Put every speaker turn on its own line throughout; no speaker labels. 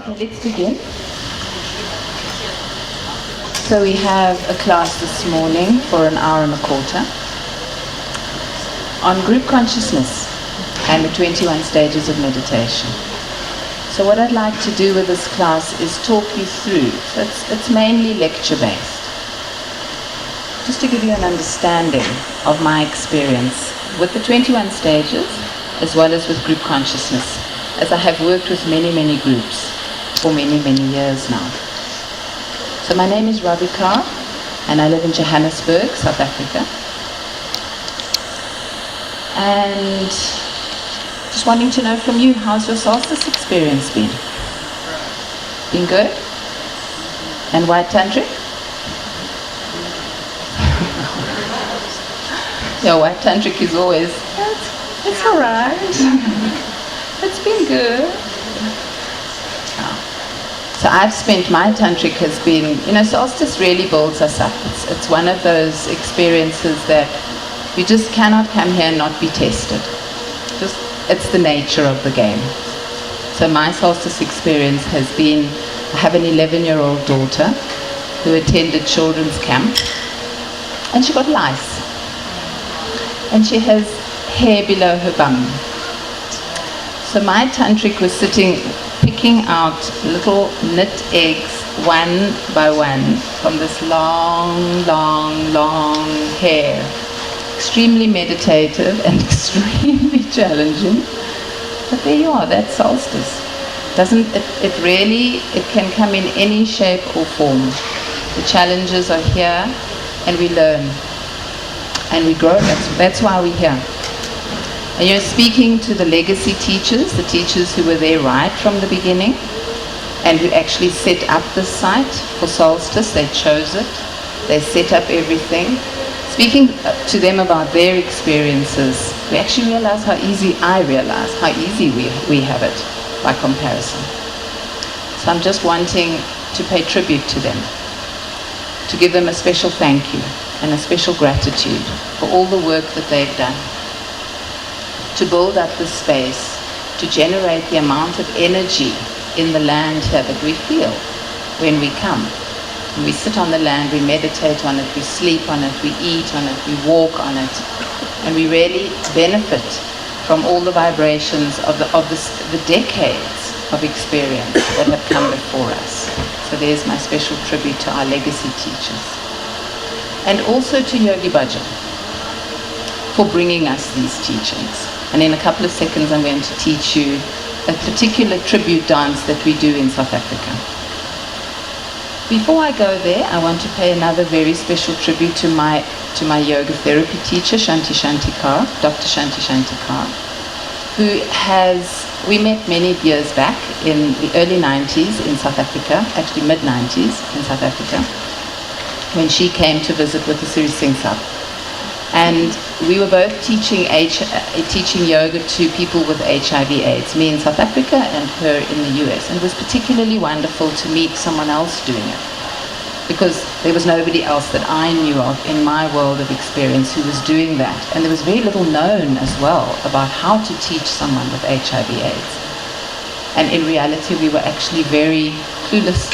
Okay, let's begin. So we have a class this morning for an hour and a quarter on group consciousness and the 21 stages of meditation. So what I'd like to do with this class is talk you through. So it's mainly lecture-based. Just to give you an understanding of my experience with the 21 stages as well as with group consciousness, as I have worked with many, many groups for many, many years now. So my name is Radhika and I live in Johannesburg, South Africa. And just wanting to know from you, how's your Solstice experience been? Been good? And White Tantric? Yeah, White Tantric is always, it's alright. It's been good. So I've spent, my Tantric has been, Solstice really builds us up. It's one of those experiences that you just cannot come here and not be tested. It's the nature of the game. So my Solstice experience has been, I have an 11-year-old daughter who attended children's camp, and she got lice. And she has hair below her bum. So my Tantric was sitting, picking out little knit eggs one by one from this long, long, long hair. Extremely meditative and extremely challenging. But there you are, that's Solstice. It can come in any shape or form. The challenges are here and we learn. And we grow, that's why we're here. And you're speaking to the legacy teachers, the teachers who were there right from the beginning and who actually set up this site for Solstice. They chose it, they set up everything. Speaking to them about their experiences, we actually realize how easy we have it by comparison. So I'm just wanting to pay tribute to them, to give them a special thank you and a special gratitude for all the work that they've done to build up this space, to generate the amount of energy in the land here that we feel when we come. When we sit on the land, we meditate on it, we sleep on it, we eat on it, we walk on it, and we really benefit from all the vibrations of the decades of experience that have come before us. So there's my special tribute to our legacy teachers. And also to Yogi Bhajan for bringing us these teachings. And in a couple of seconds I'm going to teach you a particular tribute dance that we do in South Africa. Before I go there, I want to pay another very special tribute to my yoga therapy teacher, Dr. Shanti Kar, we met many years back in the early 90s in South Africa, actually mid-90s in South Africa, when she came to visit with the Siri Singh Sahib. And we were both teaching yoga to people with HIV/AIDS, me in South Africa and her in the US. And it was particularly wonderful to meet someone else doing it, because there was nobody else that I knew of in my world of experience who was doing that. And there was very little known as well about how to teach someone with HIV/AIDS. And in reality, we were actually very clueless.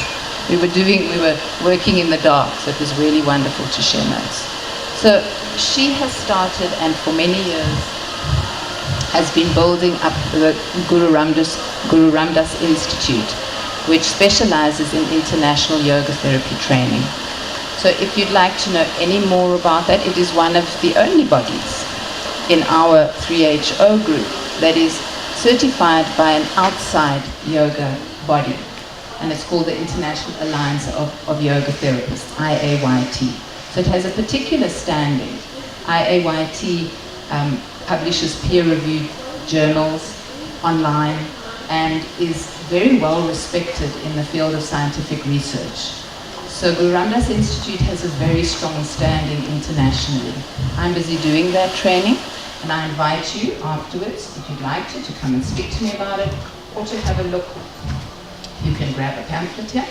We were working in the dark, so it was really wonderful to share notes. So she has started, and for many years has been building up the Guru Ramdas Institute, which specializes in international yoga therapy training. So if you'd like to know any more about that, it is one of the only bodies in our 3HO group that is certified by an outside yoga body. And it's called the International Alliance of Yoga Therapists, IAYT. So it has a particular standing. IAYT publishes peer-reviewed journals online and is very well respected in the field of scientific research. So Guru Ramdas Institute has a very strong standing internationally. I'm busy doing that training, and I invite you afterwards, if you'd like to come and speak to me about it, or to have a look. You can grab a pamphlet here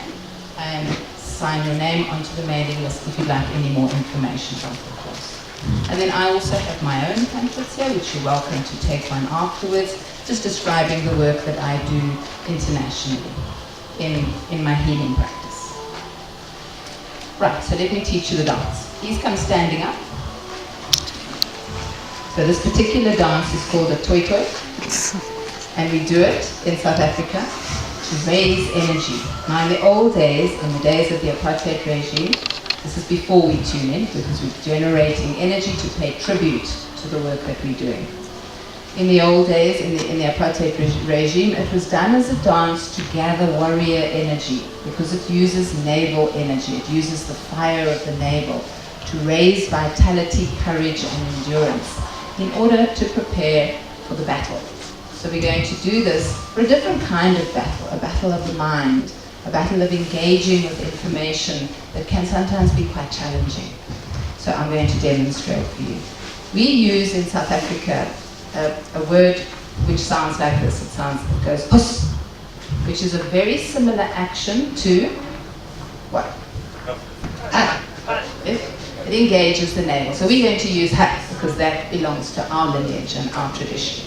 and sign your name onto the mailing list if you'd like any more information about the course. And then I also have my own pamphlets here, which you're welcome to take one afterwards, just describing the work that I do internationally. in my healing practice. Right, so let me teach you the dance. Please come standing up. So this particular dance is called a toi toi, and we do it in South Africa to raise energy. Now in the old days, in the days of the apartheid regime, this is before we tune in, because we're generating energy to pay tribute to the work that we're doing. In the old days, in the apartheid regime, it was done as a dance to gather warrior energy, because it uses navel energy. It uses the fire of the navel to raise vitality, courage, and endurance in order to prepare for the battle. So we're going to do this for a different kind of battle, a battle of the mind, a battle of engaging with information that can sometimes be quite challenging. So I'm going to demonstrate for you. We use in South Africa a word which sounds like this. It goes hus, which is a very similar action to what? It engages the navel. So we're going to use ha, because that belongs to our lineage and our tradition.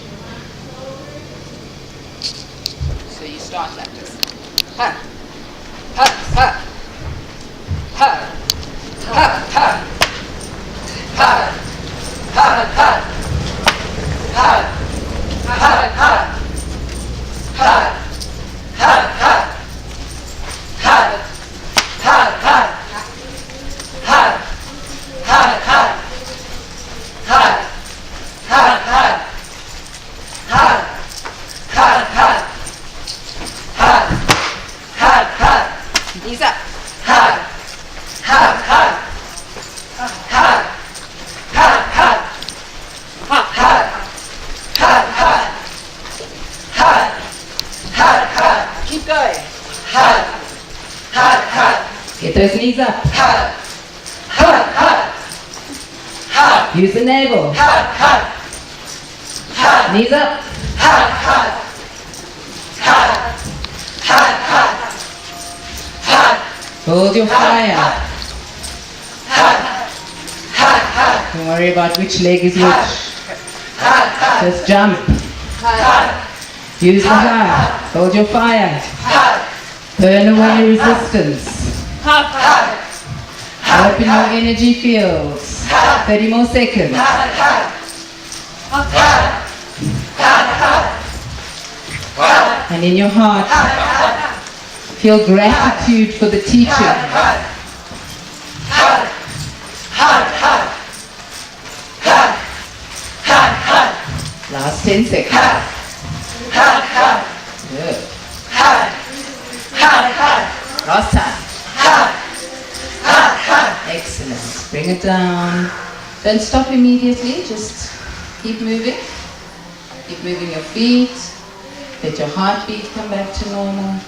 So you start like this. Ha, ha, ha, ha, ha, ha, ha, ha, ha. Knees up. Keep going. Get those knees up. Use the navel. Knees up. Hold your fire. Don't worry about which leg is which. Just jump. Use the fire. Hold your fire. Burn away resistance. Open your energy fields. 30 more seconds. And in your heart, feel gratitude for the teacher. Last 10 seconds. Good. Last time. Excellent. Bring it down. Don't stop immediately, just keep moving. Keep moving your feet. Let your heartbeat come back to normal.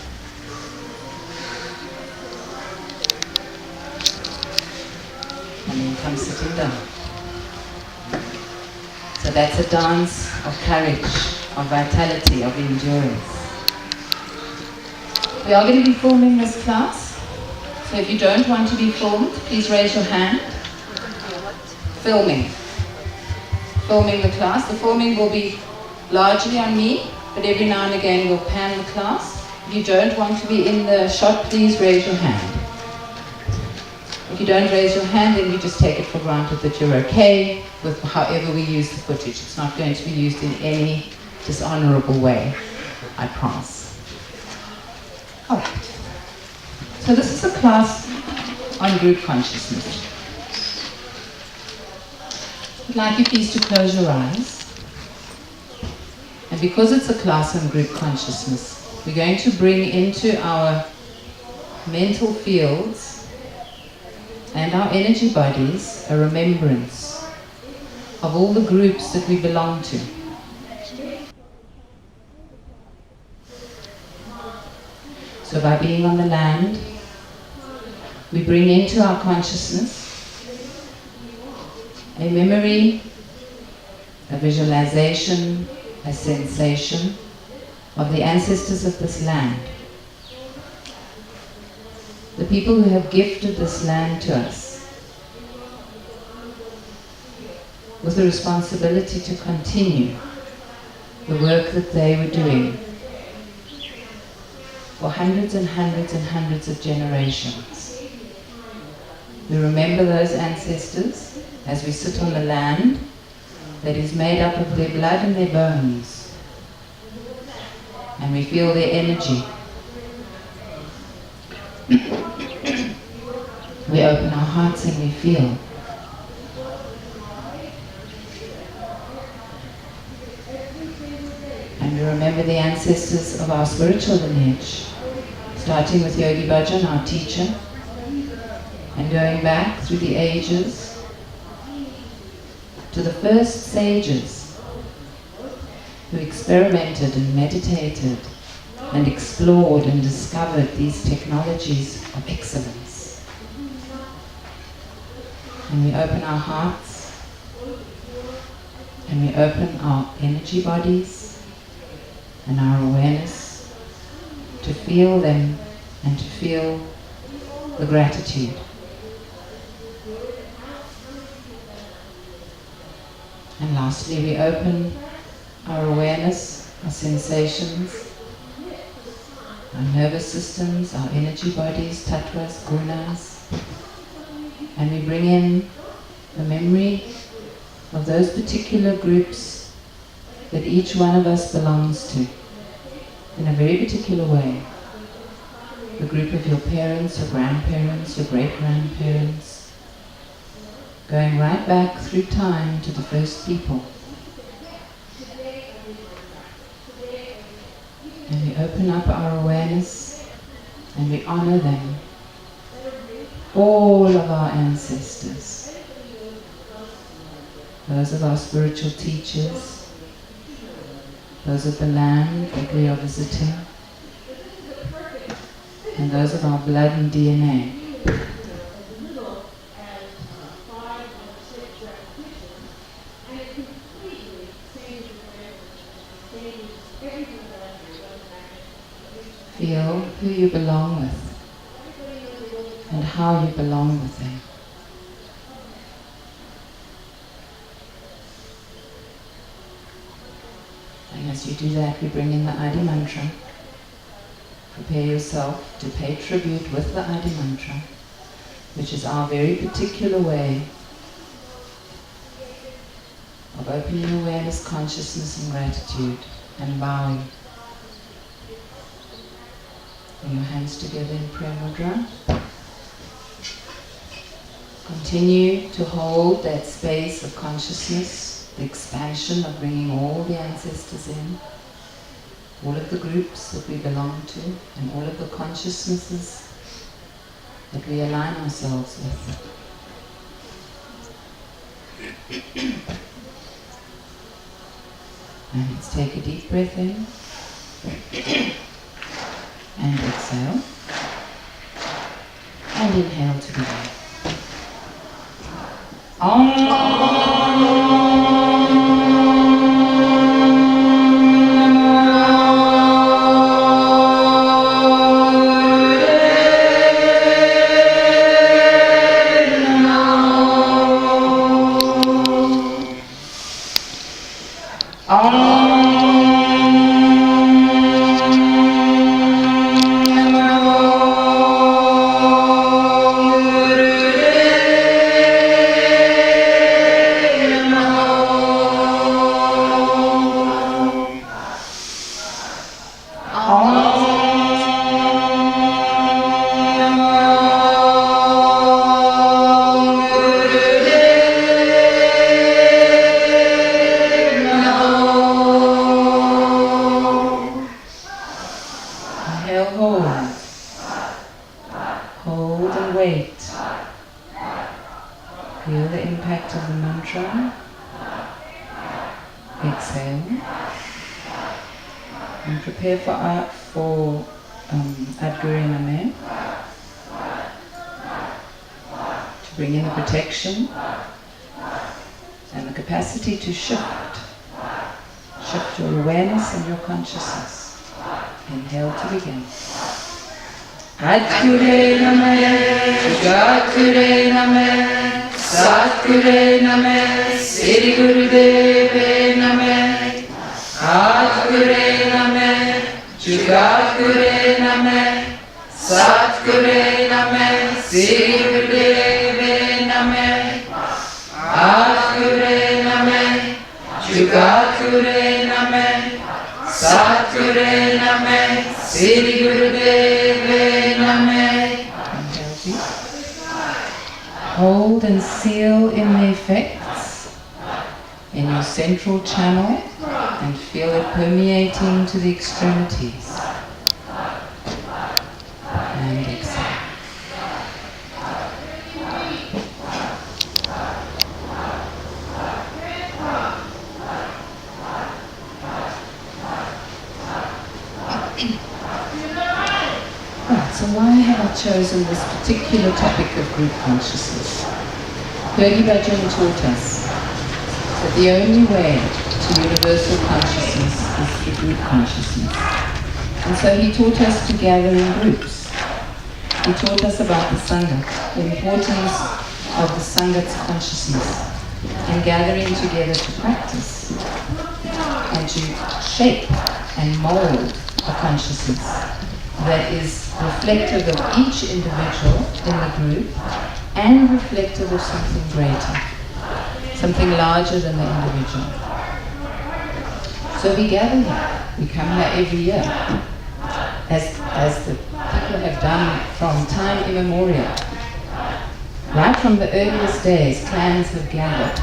And then come sitting down. So that's a dance of courage, of vitality, of endurance. We are going to be filming this class. So if you don't want to be filmed, please raise your hand. Filming. Filming the class. The filming will be largely on me, but every now and again we'll pan the class. If you don't want to be in the shot, please raise your hand. If you don't raise your hand, then you just take it for granted that you're okay with however we use the footage. It's not going to be used in any dishonorable way, I promise. All right. So this is a class on group consciousness. I'd like you please to close your eyes. And because it's a class on group consciousness, we're going to bring into our mental fields and our energy bodies a remembrance of all the groups that we belong to. So by being on the land, we bring into our consciousness a memory, a visualization, a sensation of the ancestors of this land. The people who have gifted this land to us with the responsibility to continue the work that they were doing for hundreds and hundreds and hundreds of generations. We remember those ancestors as we sit on the land that is made up of their blood and their bones, and we feel their energy. We open our hearts and we feel. And we remember the ancestors of our spiritual lineage, starting with Yogi Bhajan, our teacher, and going back through the ages to the first sages who experimented and meditated and explored and discovered these technologies of excellence. And we open our hearts and we open our energy bodies and our awareness to feel them and to feel the gratitude. And lastly, we open our awareness, our sensations, our nervous systems, our energy bodies, tattvas, gunas, and we bring in the memory of those particular groups that each one of us belongs to in a very particular way. The group of your parents, your grandparents, your great-grandparents, going right back through time to the first people. And we open up our awareness and we honor them, all of our ancestors, those of our spiritual teachers, those of the land that we are visiting, and those of our blood and DNA. Feel who you belong with and how you belong with them. And as you do that, we bring in the Adi Mantra. Prepare yourself to pay tribute with the Adi Mantra, which is our very particular way of opening awareness, consciousness and gratitude, and bowing. Bring your hands together in prayer mudra. Continue to hold that space of consciousness, the expansion of bringing all the ancestors in, all of the groups that we belong to, and all of the consciousnesses that we align ourselves with. And let's take a deep breath in. And exhale. And inhale to begin. Hold and wait. Feel the impact of the mantra. Exhale. And prepare for Adguru Name. To bring in the protection and the capacity to shift. Shift your awareness and your consciousness. Inhale to begin. Adguru Name, Jaguru Name, Satguru Name, Sri Gurudeve Name, Adguru Name, Jaguru Name.
Namaha, Satguru Namaha, Sri Gurudeva Namaha, Adguru Namaha, Jugadguru Namaha, Satguru Namaha, Sri Gurudeva Namaha. Hold and seal in the effects in your central channel and feel it permeating to the extremities. And exhale. Right, so why have I chosen this particular topic of group consciousness? Yogi Bhajan taught us that the only way to universal consciousness is through group consciousness. And so he taught us to gather in groups. He taught us about the Sangha, the importance of the Sangha's consciousness and gathering together to practice and to shape and mold a consciousness that is reflective of each individual in the group and reflective of something greater, something larger than the individual. So we gather here, we come here every year, as the people have done from time immemorial. Right from the earliest days, clans have gathered.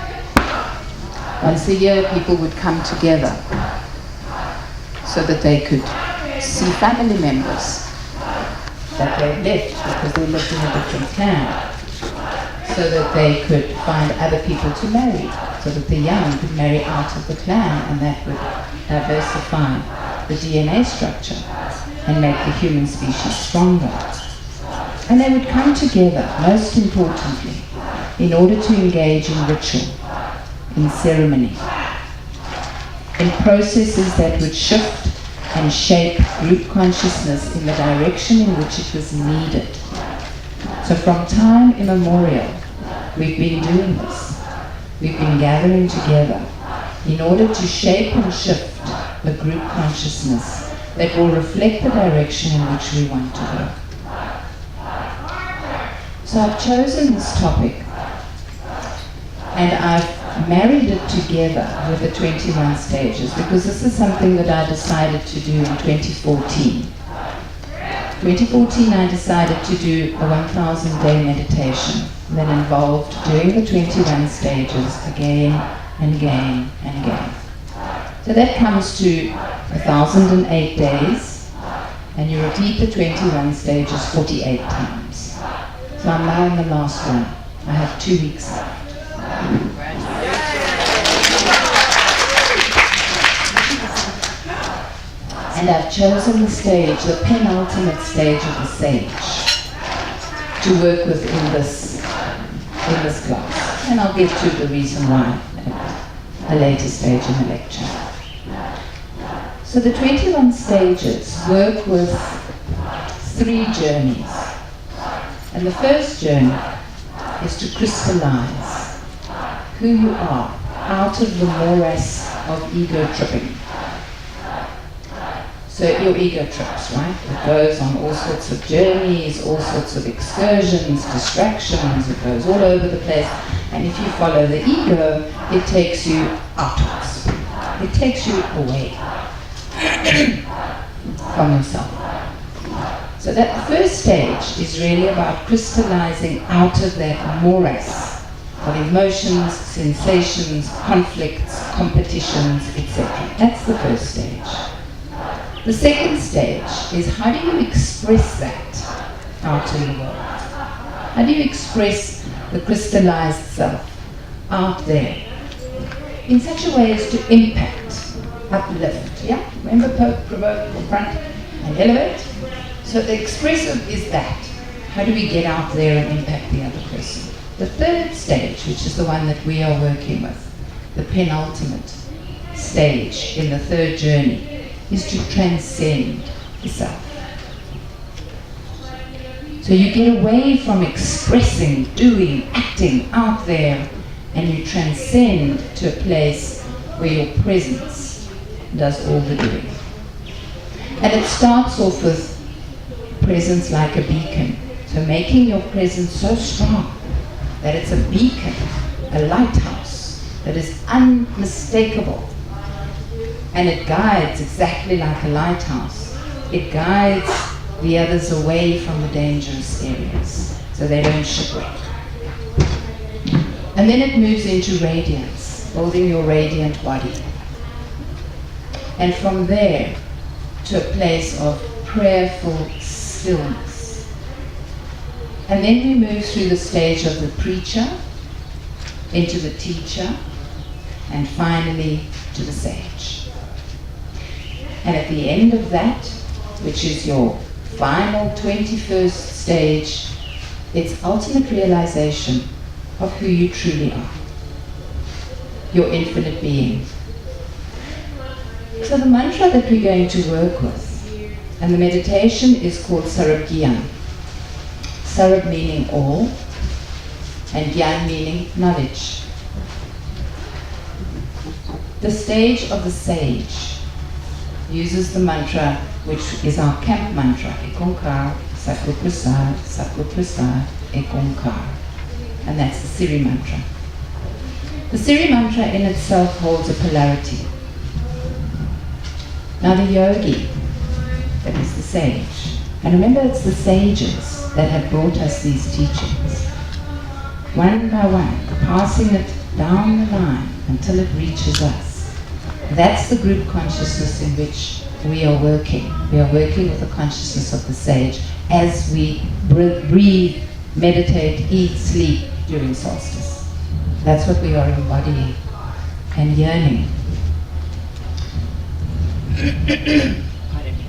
Once a year, people would come together so that they could see family members that they left because they lived in a different clan, so that they could find other people to marry, so that the young could marry out of the clan, and that would diversify the DNA structure and make the human species stronger. And they would come together, most importantly, in order to engage in ritual, in ceremony, in processes that would shift and shape group consciousness in the direction in which it was needed. So from time immemorial, we've been doing this. We've been gathering together in order to shape and shift the group consciousness that will reflect the direction in which we want to go. So I've chosen this topic and I've married it together with the 21 stages because this is something that I decided to do in 2014. 2014 I decided to do a 1,000-day meditation that involved doing the 21 stages again and again and again. So that comes to 1,008 days, and you repeat the 21 stages 48 times. So I'm now in the last one. I have 2 weeks left. And I've chosen the stage, the penultimate stage of the sage, to work with in this class. And I'll get to the reason why at a later stage in the lecture. So the 21 stages work with 3 journeys. And the first journey is to crystallize who you are out of the morass of ego tripping. So your ego trips, right? It goes on all sorts of journeys, all sorts of excursions, distractions, it goes all over the place. And if you follow the ego, it takes you outwards. It takes you away from yourself. So that first stage is really about crystallizing out of that morass of emotions, sensations, conflicts, competitions, etc. That's the first stage. The second stage is how do you express that out in the world? How do you express the crystallized self out there in such a way as to impact, uplift, yeah? Remember provoke, confront, and elevate? So the expressive is that. How do we get out there and impact the other person? The third stage, which is the one that we are working with, the penultimate stage in the third journey, is to transcend the self. So you get away from expressing, doing, acting out there, and you transcend to a place where your presence does all the doing. And it starts off with presence like a beacon. So making your presence so strong that it's a beacon, a lighthouse that is unmistakable. And it guides exactly like a lighthouse. It guides the others away from the dangerous areas so they don't shipwreck. And then it moves into radiance, building your radiant body. And from there to a place of prayerful stillness. And then we move through the stage of the preacher, into the teacher, and finally to the sage. And at the end of that, which is your final 21st stage, it's ultimate realization of who you truly are, your infinite being. So the mantra that we're going to work with, and the meditation is called Sarab Gyan. Sarab meaning all, and Gyan meaning knowledge. The stage of the sage uses the mantra, which is our camp mantra, Ekonkar, Satguru Prasad, Satguru Prasad, Ekonkar. And that's the Siri mantra. The Siri mantra in itself holds a polarity. Now the yogi, that is the sage, and remember it's the sages that have brought us these teachings, one by one, passing it down the line until it reaches us. That's the group consciousness in which we are working. We are working with the consciousness of the sage as we breathe, meditate, eat, sleep during solstice. That's what we are embodying and yearning. Pardon me.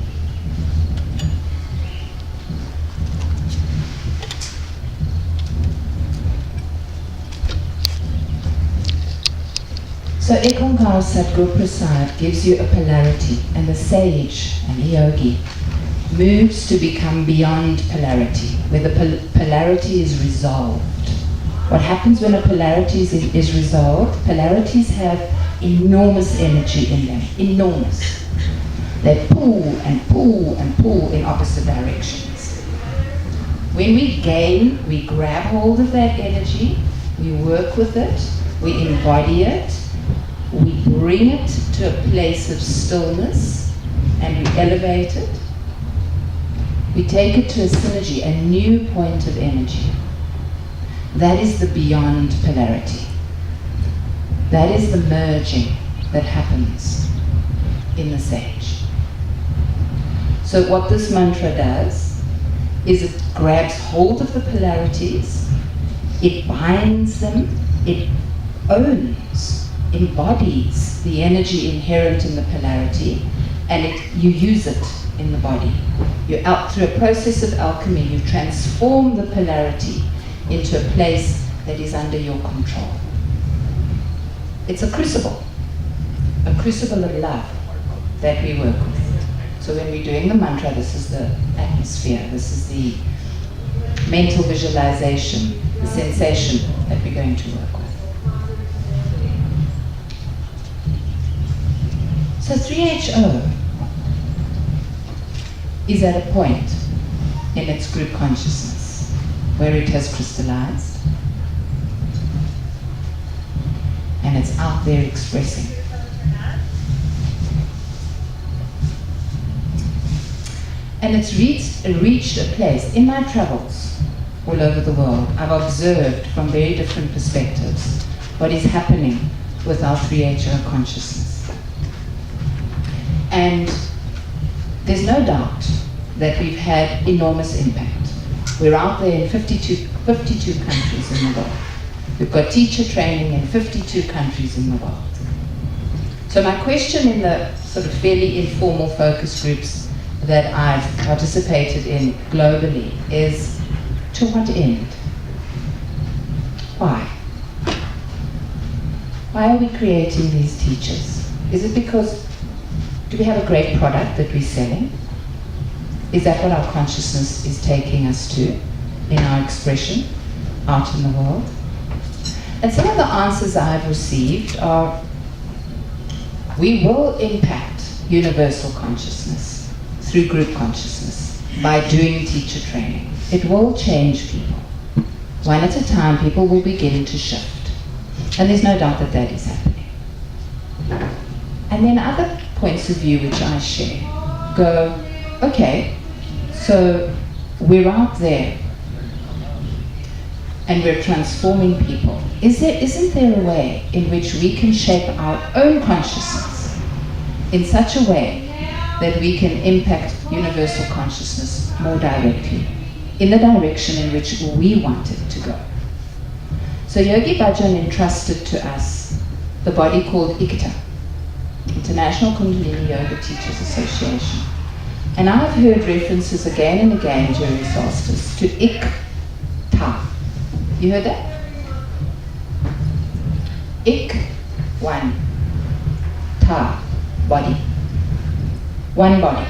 So Ekonkar Satguru Prasad gives you a polarity, and the sage and the yogi moves to become beyond polarity, where the polarity is resolved. What happens when a polarity is resolved? Polarities have enormous energy in them, enormous. They pull and pull and pull in opposite directions. When we gain, we grab hold of that energy, we work with it, we embody it, we bring it to a place of stillness, and we elevate it. We take it to a synergy, a new point of energy. That is the beyond polarity. That is the merging that happens in the sage. So what this mantra does is it grabs hold of the polarities, it binds them, it owns, embodies the energy inherent in the polarity, and you use it in the body. Through a process of alchemy, you transform the polarity into a place that is under your control. It's a crucible of love that we work with. So when we're doing the mantra, this is the atmosphere, this is the mental visualization, the sensation that we're going to work with. So 3HO is at a point in its group consciousness where it has crystallized and it's out there expressing. And it's reached a place. In my travels all over the world, I've observed from very different perspectives what is happening with our 3HO consciousness. And there's no doubt that we've had enormous impact. We're out there in 52 countries in the world. We've got teacher training in 52 countries in the world. So my question in the sort of fairly informal focus groups that I've participated in globally is, to what end? Why? Why are we creating these teachers? Is it because, do we have a great product that we're selling? Is that what our consciousness is taking us to in our expression out in the world? And some of the answers I've received are, we will impact universal consciousness through group consciousness. by doing teacher training. It will change people. One at a time, people will begin to shift. And there's no doubt that that is happening. And then other points of view which I share go, okay, so we're out there and we're transforming people. Isn't there a way in which we can shape our own consciousness in such a way that we can impact universal consciousness more directly, in the direction in which we want it to go? So Yogi Bhajan entrusted to us the body called IKTA, International Kundalini Yoga Teachers Association. And I've heard references again and again during Solstice to IKTA. You heard that? Ik, one. Ta, body. One body.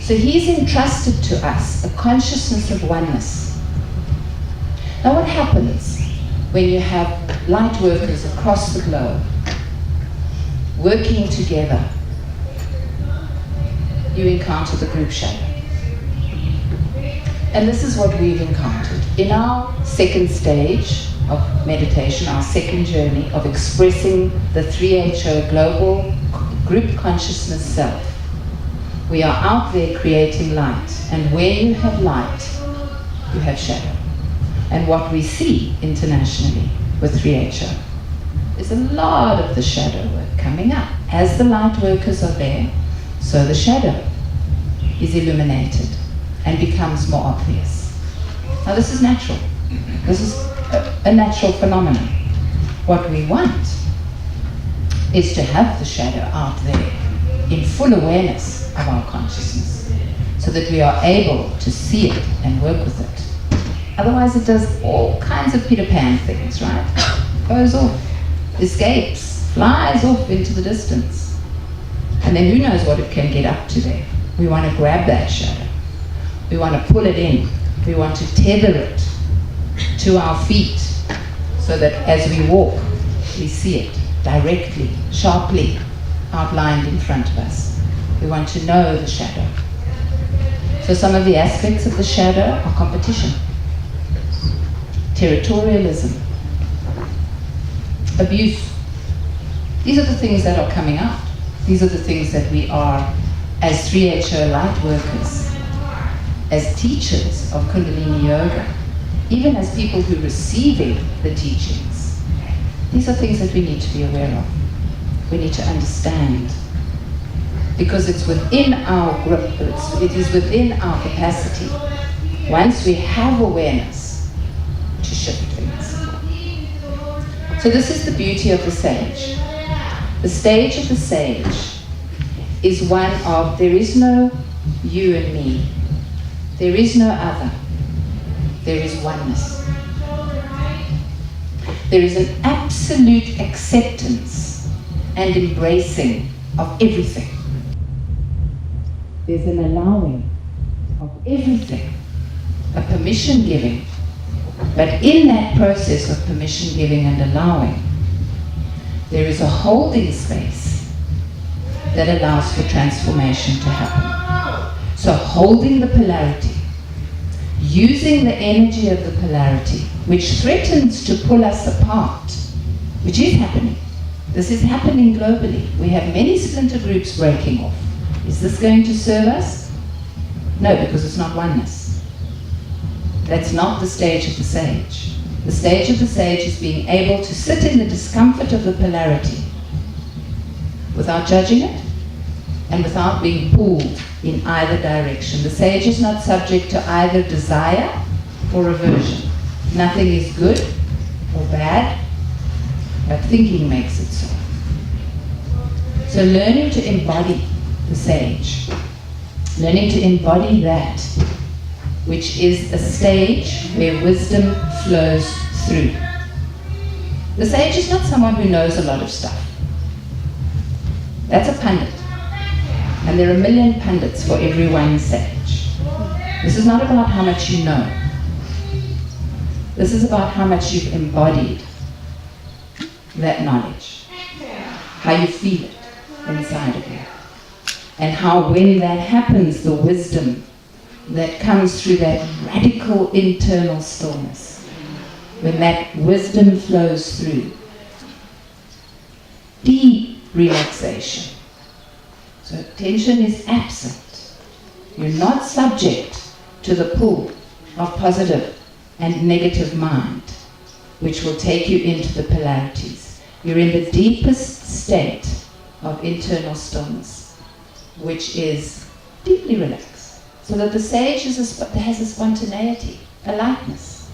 So he's entrusted to us a consciousness of oneness. Now what happens when you have light workers across the globe working together? You encounter the group shadow. And this is what we've encountered. In our second stage of meditation, our second journey of expressing the 3HO global group consciousness self, we are out there creating light. And where you have light, you have shadow. And what we see internationally with 3HO is a lot of the shadow work coming up. As the light workers are there, so the shadow is illuminated and becomes more obvious. Now this is natural. This is a natural phenomenon. What we want is to have the shadow out there in full awareness of our consciousness, so that we are able to see it and work with it. Otherwise it does all kinds of Peter Pan things, right? Goes off, escapes, flies off into the distance. And then who knows what it can get up to there. We want to grab that shadow. We want to pull it in. We want to tether it to our feet so that as we walk, we see it directly, sharply outlined in front of us. We want to know the shadow. So some of the aspects of the shadow are competition, territorialism, abuse. These are the things that are coming out. These are the things that we are, as 3HO light workers, as teachers of Kundalini Yoga, even as people who are receiving the teachings. These are things that we need to be aware of. We need to understand. Because it's within our grip, it is within our capacity, once we have awareness, to shift things. So this is the beauty of the sage. The stage of the sage is one of, there is no you and me. There is no other. There is oneness. There is an absolute acceptance and embracing of everything. There's an allowing of everything, a permission giving. But in that process of permission giving and allowing, there is a holding space that allows for transformation to happen. So holding the polarity, using the energy of the polarity, which threatens to pull us apart, which is happening. This is happening globally. We have many splinter groups breaking off. Is this going to serve us? No, because it's not oneness. That's not the stage of the sage. The stage of the sage is being able to sit in the discomfort of the polarity without judging it and without being pulled in either direction. The sage is not subject to either desire or aversion. Nothing is good or bad, but thinking makes it so. So learning to embody the sage, learning to embody that which is a stage where wisdom flows through. The sage is not someone who knows a lot of stuff. That's a pundit. And there are a million pundits for every one sage. This is not about how much you know. This is about how much you've embodied that knowledge, how you feel it inside of you. and how when that happens, the wisdom that comes through that radical internal stillness, when that wisdom flows through, deep relaxation. So tension is absent. You're not subject to the pull of positive and negative mind, which will take you into the polarities. You're in the deepest state of internal stillness, which is deeply relaxed. So that the sage has a spontaneity, a lightness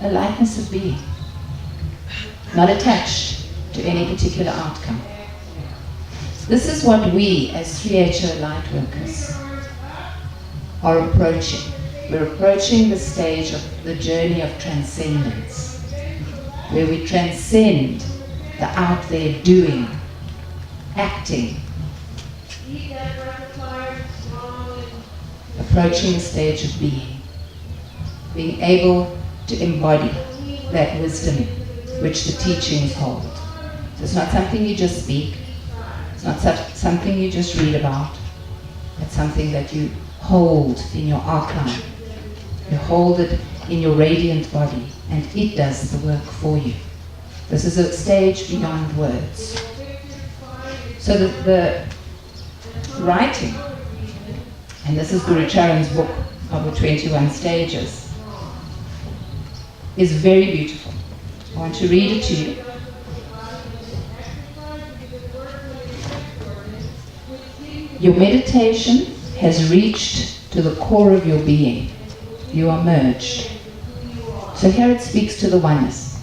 of being, not attached to any particular outcome. This is what we as 3HO light workers are approaching. We're approaching the stage of the journey of transcendence, where we transcend the out there doing, acting, approaching the stage of being able to embody that wisdom which the teachings hold. So it's not something you just speak, it's not something you just read about, it's something that you hold in your archive. You hold it in your radiant body, and it does the work for you. This is a stage beyond words. So the writing, and this is Guru Charan's book of the 21 stages, is very beautiful. I want to read it to you. Your meditation has reached to the core of your being. You are merged. So here it speaks to the oneness.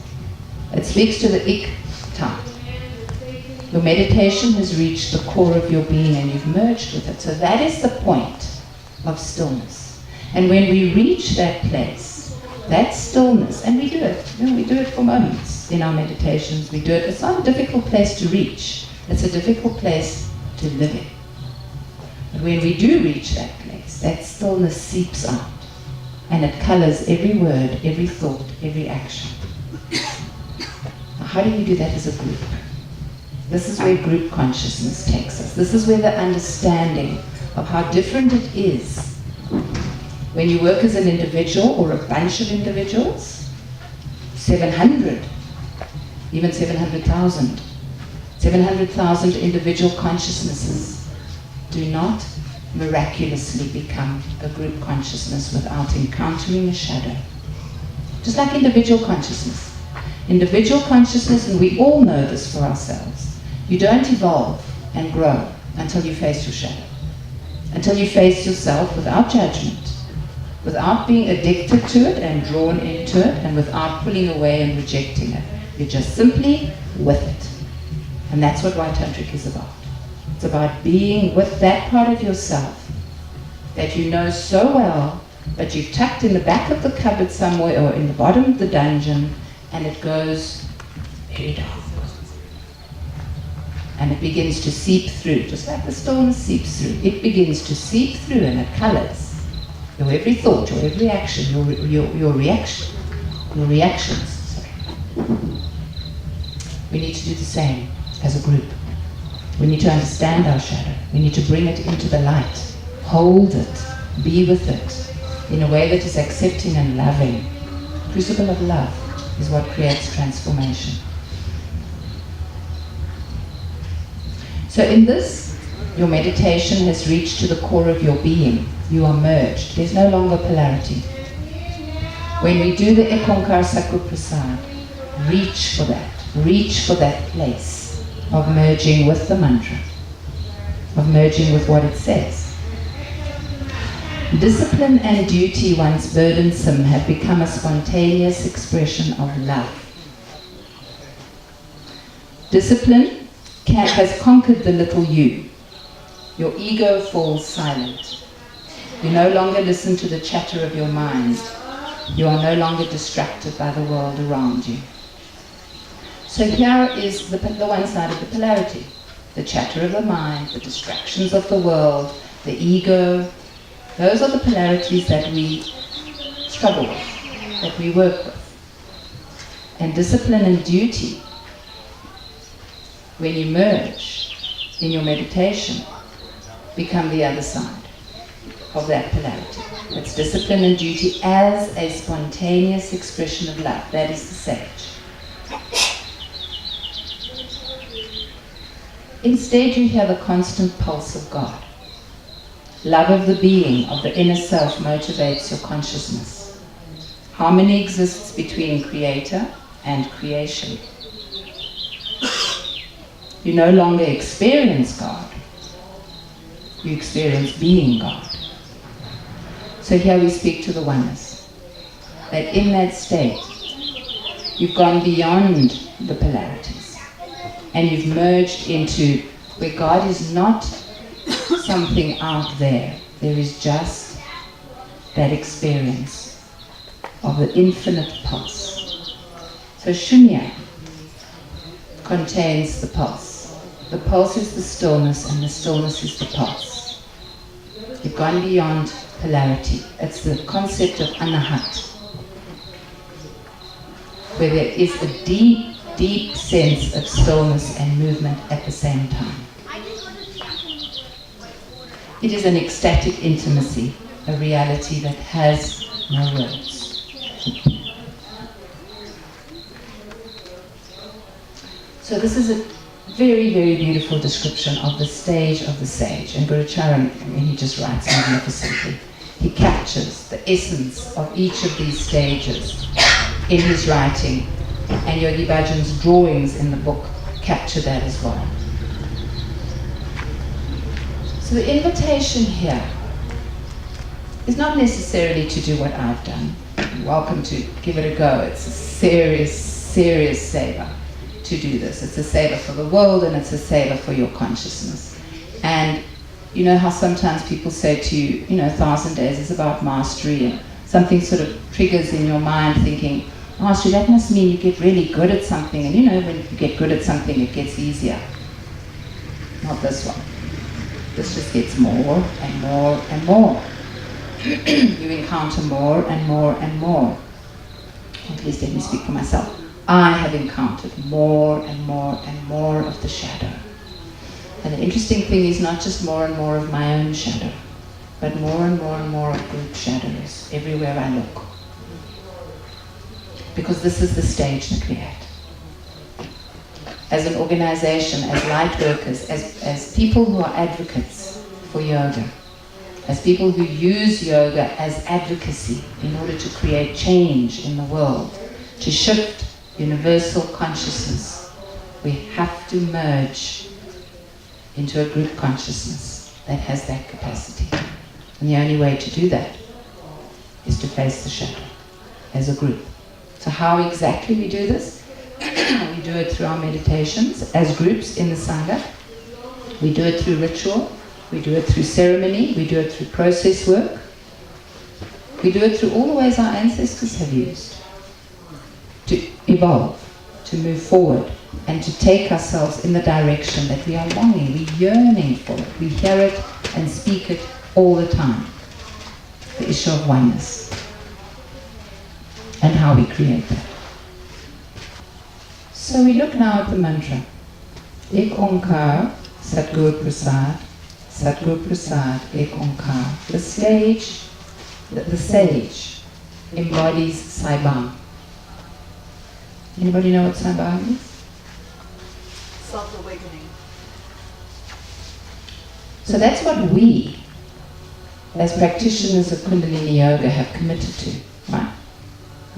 It speaks to the ik type. Your meditation has reached the core of your being and you've merged with it. So that is the point of stillness. And when we reach that place, that stillness, and we do it, we do it for moments in our meditations, we do it. It's not a difficult place to reach. It's a difficult place to live in. But when we do reach that place, that stillness seeps out and it colors every word, every thought, every action. Now, how do you do that as a group? This is where group consciousness takes us. This is where the understanding of how different it is when you work as an individual or a bunch of individuals, 700, even 700,000. 700,000 individual consciousnesses do not miraculously become a group consciousness without encountering a shadow. Just like individual consciousness. Individual consciousness, and we all know this for ourselves, you don't evolve and grow until you face your shadow. Until you face yourself without judgment, without being addicted to it and drawn into it, and without pulling away and rejecting it. You're just simply with it. And that's what White Tantric is about. It's about being with that part of yourself that you know so well, but you've tucked in the back of the cupboard somewhere or in the bottom of the dungeon, and it goes very dark. And it begins to seep through, just like the stillness seeps through. It begins to seep through and it colors your every thought, your every action, your reactions. Sorry. We need to do the same as a group. We need to understand our shadow. We need to bring it into the light. Hold it. Be with it in a way that is accepting and loving. Crucible of love is what creates transformation. So in this, your meditation has reached to the core of your being. You are merged. There's no longer polarity. When we do the Ekonkar Sakru Prasad, reach for that. Reach for that place of merging with the mantra, of merging with what it says. Discipline and duty, once burdensome, have become a spontaneous expression of love. Discipline has conquered the little you. Your ego falls silent. You no longer listen to the chatter of your mind. You are no longer distracted by the world around you. So here is the one side of the polarity. The chatter of the mind, the distractions of the world, the ego. Those are the polarities that we struggle with, that we work with. And discipline and duty, when you merge in your meditation, become the other side of that polarity. It's discipline and duty as a spontaneous expression of love. That is the sage. Instead, you hear the constant pulse of God. Love of the being, of the inner self, motivates your consciousness. Harmony exists between creator and creation. You no longer experience God. You experience being God. So here we speak to the oneness. That in that state, you've gone beyond the polarities. And you've merged into where God is not something out there. There is just that experience of the infinite pulse. So Shunya contains the pulse. The pulse is the stillness, and the stillness is the pulse. You've gone beyond polarity. It's the concept of anahat, where there is a deep, deep sense of stillness and movement at the same time. It is an ecstatic intimacy, a reality that has no words. So this is a very, very beautiful description of the stage of the sage. And Guru Charan, he just writes magnificently. He captures the essence of each of these stages in his writing. And Yogi Bhajan's drawings in the book capture that as well. So the invitation here is not necessarily to do what I've done. You're welcome to give it a go. It's a serious, serious seva to do this. It's a seva for the world, and it's a seva for your consciousness. And you know how sometimes people say to you, 1,000 days is about mastery, and something sort of triggers in your mind thinking, mastery, that must mean you get really good at something. And when you get good at something, it gets easier. Not this one. This just gets more and more and more. You encounter more and more and more. At least let me speak for myself. I have encountered more and more and more of the shadow. And the interesting thing is not just more and more of my own shadow, but more and more and more of group shadows everywhere I look. Because this is the stage that we're at. As an organization, as light workers, as people who are advocates for yoga, as people who use yoga as advocacy in order to create change in the world, to shift universal consciousness, we have to merge into a group consciousness that has that capacity. And the only way to do that is to face the shadow as a group. So how exactly we do this? We do it through our meditations as groups in the Sangha. We do it through ritual. We do it through ceremony. We do it through process work. We do it through all the ways our ancestors have used to evolve, to move forward, and to take ourselves in the direction that we are longing, we're yearning for it. We hear it and speak it all the time. The issue of oneness and how we create that. So we look now at the mantra. Ek Onkar, Satguru Prasad, Satguru Prasad, Ek Onkar. The sage embodies Saibam. Anybody know what Saibam is?
Self-awakening.
So that's what we, as practitioners of Kundalini Yoga, have committed to, right?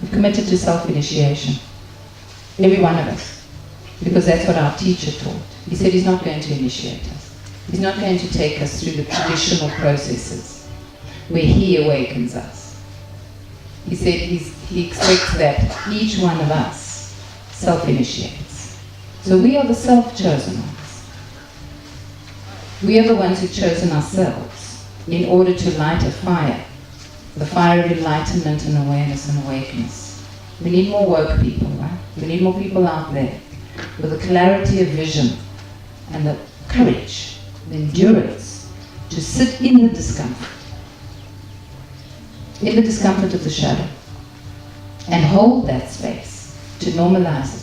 We've committed to self-initiation. Every one of us. Because that's what our teacher taught. He said he's not going to initiate us. He's not going to take us through the traditional processes where he awakens us. He said he expects that each one of us self-initiates. So we are the self-chosen ones. We are the ones who've chosen ourselves in order to light a fire, the fire of enlightenment and awareness and awakeness. We need more woke people, right? We need more people out there with the clarity of vision and the courage, the endurance to sit in the discomfort of the shadow and hold that space, to normalize it.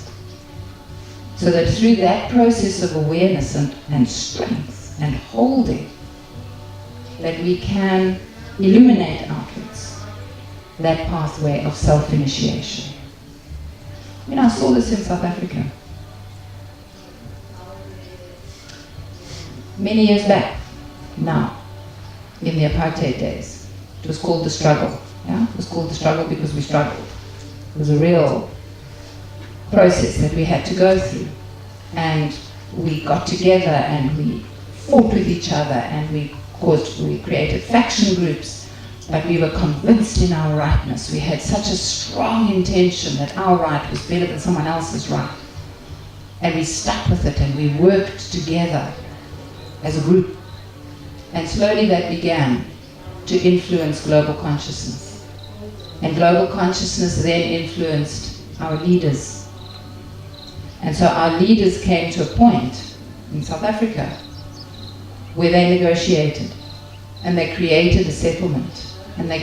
So that through that process of awareness and strength and holding, that we can illuminate outwards that pathway of self-initiation. I saw this in South Africa many years back now, in the apartheid days. It was called the struggle. It was called the struggle because we struggled. It was a real process that we had to go through. And we got together and we fought with each other, and we created faction groups, but we were convinced in our rightness. We had such a strong intention that our right was better than someone else's right. And we stuck with it, and we worked together as a group. And slowly that began to influence global consciousness. And global consciousness then influenced our leaders. And so our leaders came to a point in South Africa where they negotiated, and they created a settlement, and they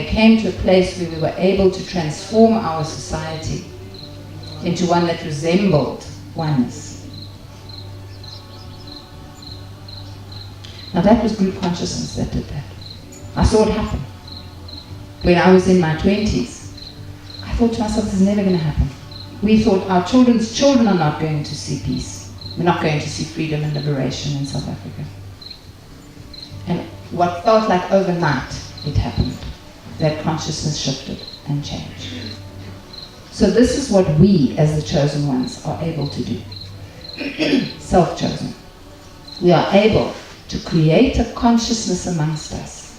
came to a place where we were able to transform our society into one that resembled oneness. Now that was group consciousness that did that. I saw it happen. When I was in my 20s, I thought to myself, this is never going to happen. We thought our children's children are not going to see peace. We're not going to see freedom and liberation in South Africa. And what felt like overnight, it happened. That consciousness shifted and changed. So this is what we, as the chosen ones, are able to do. Self-chosen. We are able to create a consciousness amongst us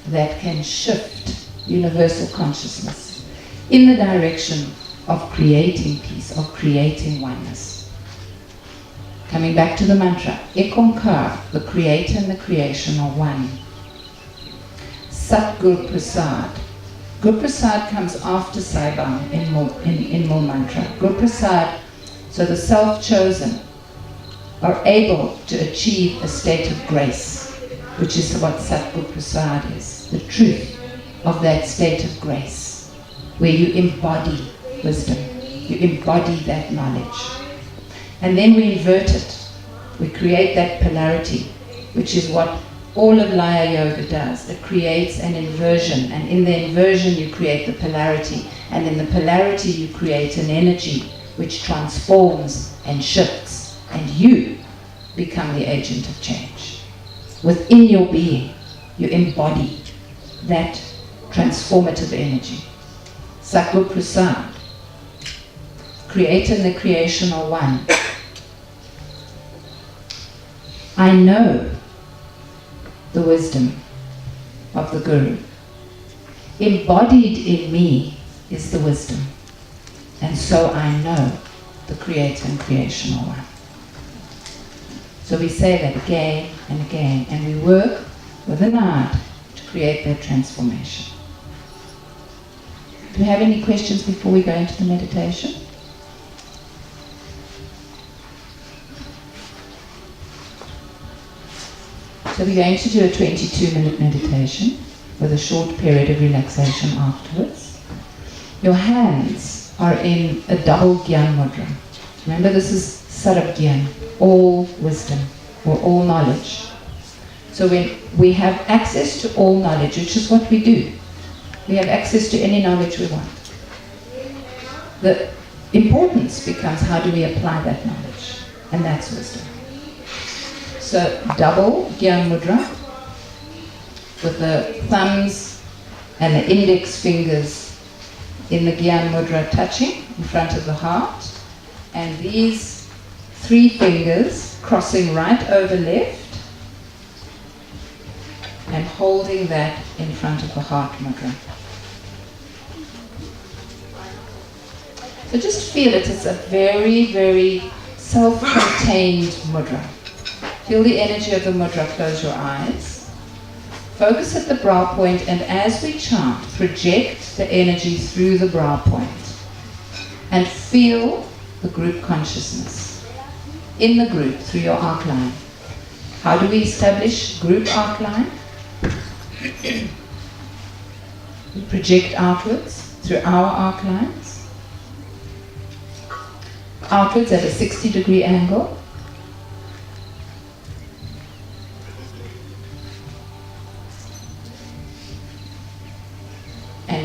that can shift universal consciousness in the direction of creating peace, of creating oneness. Coming back to the mantra, Ekankar, the creator and the creation are one. Sat Guru Prasad. Guru Prasad comes after Saibam in Mul Mantra. Guru Prasad, so the self-chosen, are able to achieve a state of grace, which is what Sat Guru Prasad is, the truth of that state of grace, where you embody wisdom, you embody that knowledge. And then we invert it. We create that polarity, which is what all of Laya Yoga does. It creates an inversion, and in the inversion you create the polarity, and in the polarity you create an energy which transforms and shifts, and you become the agent of change. Within your being, you embody that transformative energy. Sat Guru Prasad, creator and the creation are one. I know the wisdom of the Guru. Embodied in me is the wisdom. And so I know the creator and creation are one. So we say that again and again, and we work with an art to create that transformation. Do you have any questions before we go into the meditation? So we're going to do a 22-minute meditation with a short period of relaxation afterwards. Your hands are in a double Gyan Mudra. Remember, this is Sarab Gyan, all wisdom or all knowledge. So when we have access to all knowledge, which is what we do, we have access to any knowledge we want. The importance becomes how do we apply that knowledge, and that's wisdom. So double Gyan Mudra with the thumbs and the index fingers in the Gyan Mudra touching in front of the heart, and these three fingers crossing right over left and holding that in front of the heart mudra. So just feel it, it's a very, very self-contained mudra. Feel the energy of the mudra, close your eyes. Focus at the brow point, and as we chant, project the energy through the brow point. And feel the group consciousness in the group through your arc line. How do we establish group arc line? We project outwards through our arc lines. Outwards at a 60-degree angle.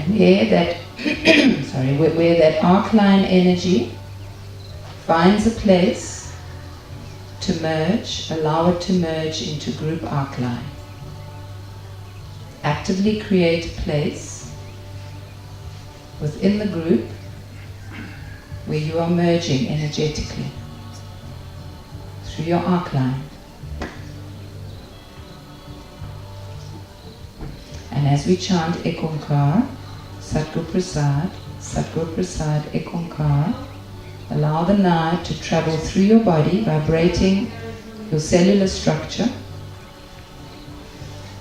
And where that, where that arc line energy finds a place to merge, allow it to merge into group arc line. Actively create a place within the group where you are merging energetically through your arc line. And as we chant Ek Onkar, Satguru Prasad, Satguru Prasad, Ek Onkar, allow the nod to travel through your body, vibrating your cellular structure,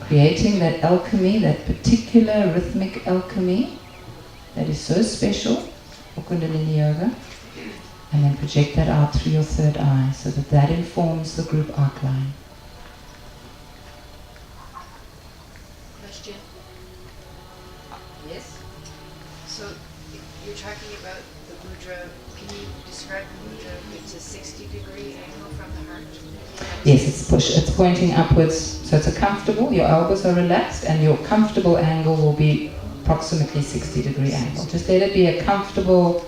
creating that alchemy, that particular rhythmic alchemy that is so special for Kundalini Yoga, and then project that out through your third eye so that that informs the group arc line.
Question.
Yes?
So you're talking about the mudra. Can you describe the mudra? It's a 60-degree angle from the heart.
Yes, it's pointing upwards, so it's a comfortable, your elbows are relaxed and your comfortable angle will be approximately 60-degree angle. Just let it be a comfortable,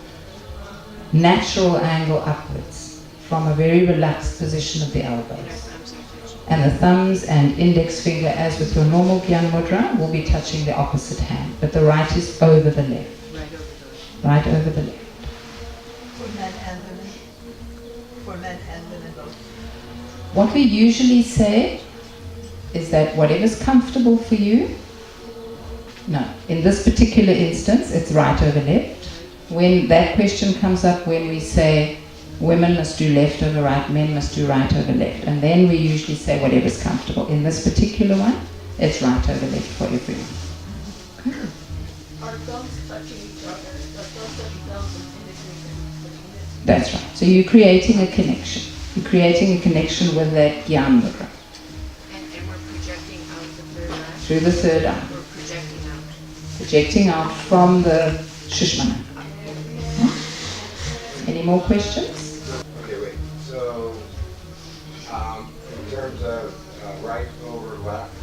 natural angle upwards from a very relaxed position of the elbows. And the thumbs and index finger, as with your normal Gyan Mudra, will be touching the opposite hand, but the right is over the left. Right over the left.
For men and women? For men and women both?
What we usually say is that whatever's comfortable for you, no, in this particular instance, it's right over left. When that question comes up, when we say women must do left over right, men must do right over left, and then we usually say whatever's comfortable. In this particular one, it's right over left for everyone. Okay.
Are thumbs touching each other? The thumbs touching thumbs and index.
That's right. So you're creating a connection. You're creating a connection with that Gyan Mudra.
And we're projecting out the third eye.
Through the third eye.
We're projecting out.
Projecting out from the Shushmana. Any more questions?
Okay, wait. So, in terms of right over left,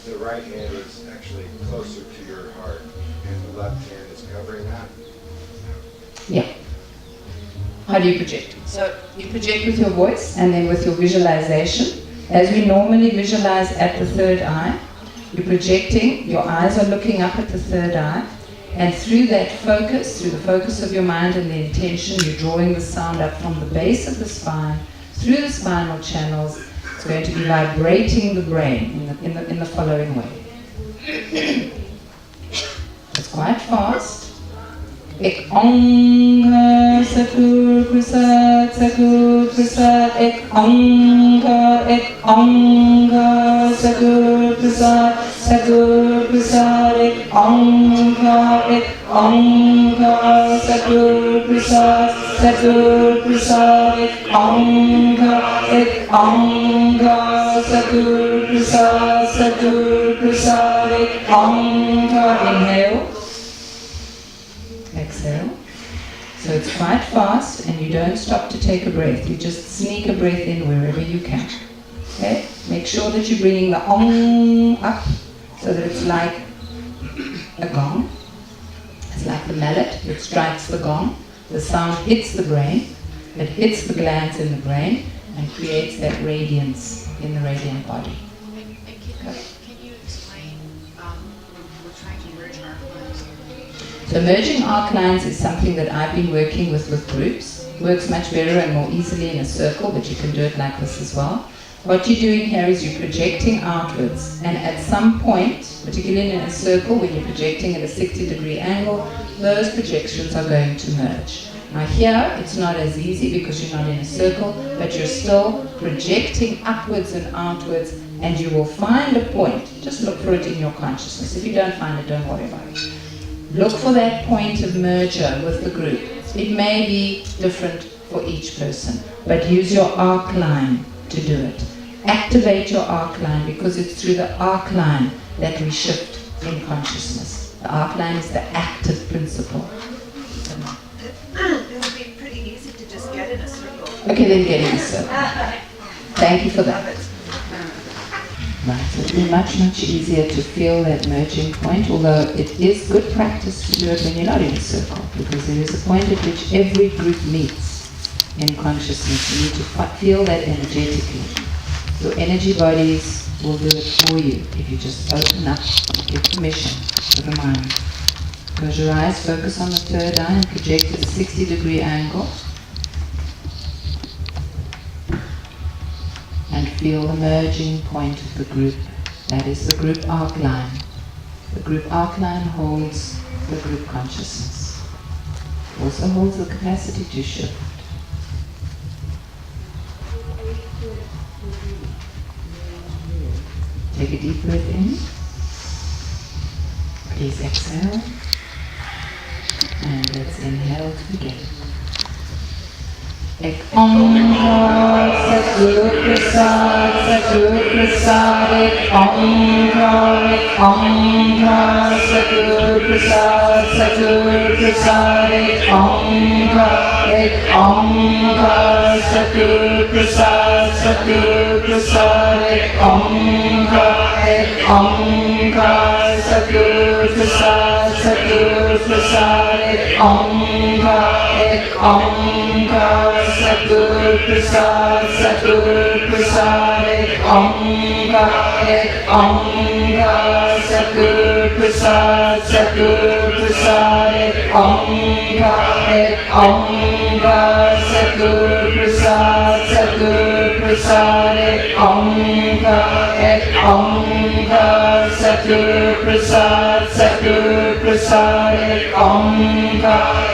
the right hand is actually closer to your heart, and the left hand is covering that.
Yeah. How do you project? So you project with your voice and then with your visualization. As we normally visualize at the third eye, you're projecting, your eyes are looking up at the third eye, and through that focus, through the focus of your mind and the intention, you're drawing the sound up from the base of the spine, through the spinal channels. It's going to be vibrating the brain in the following way. It's quite fast. Ek Onkar Satguru Prasad, Satguru Prasad, Ek Onkar Satguru Prasad, Satguru Prasad, Ek Onkar Satguru Prasad, Satguru Prasad, Ek Onkar Satguru Prasad, Satguru Prasad, Ek Onkar. Inhale. Exhale. So it's quite fast and you don't stop to take a breath. You just sneak a breath in wherever you can. Okay? Make sure that you're bringing the Om up so that it's like a gong. It's like the mallet that strikes the gong. The sound hits the brain, it hits the glands in the brain and creates that radiance in the radiant body.
And can you explain, we're trying to merge our lines.
So merging arc lines is something that I've been working with groups. Works much better and more easily in a circle, but you can do it like this as well. What you're doing here is you're projecting outwards, and at some point, particularly in a circle, when you're projecting at a 60-degree angle, those projections are going to merge. Now here, it's not as easy because you're not in a circle, but you're still projecting upwards and outwards, and you will find a point. Just look for it in your consciousness. If you don't find it, don't worry about it. Look for that point of merger with the group. It may be different for each person, but use your arc line to do it. Activate your arc line because it's through the arc line that we shift in consciousness. The arc line is the active principle.
It would be pretty easy to just get in a circle.
Okay, then get in a circle. Thank you for that. Right, so it'll be much, much easier to feel that merging point, although it is good practice to do it when you're not in a circle, because there is a point at which every group meets in consciousness. You need to feel that energetically. Your energy bodies will do it for you if you just open up, give permission to the mind. Close your eyes, focus on the third eye and project at a 60-degree angle. And feel the merging point of the group. That is the group arc line. The group arc line holds the group consciousness. It also holds the capacity to shift. Take a deep breath in. Please exhale. And let's inhale to begin. Ek Omkar Satguru Prasad, Satguru Prasad, Ek Omkar Satguru Prasad, Satguru Prasad, Ek Omkar Satguru Prasad, Satguru Prasad, Ek Omkar Satguru Prasad, Satguru Prasad, Ek Omkar Satguru Prasad, Satguru Prasad, Ek Omkar Satguru Prasad, Satguru Prasad, Ek Omkar Satguru Prasad, Satguru Prasad, Ek Omkar Satguru Prasad, Satguru Prasad, Ek Omkar Satguru Prasad, Satguru Prasad, Ek Omkar Satguru Prasad, Satguru Prasad,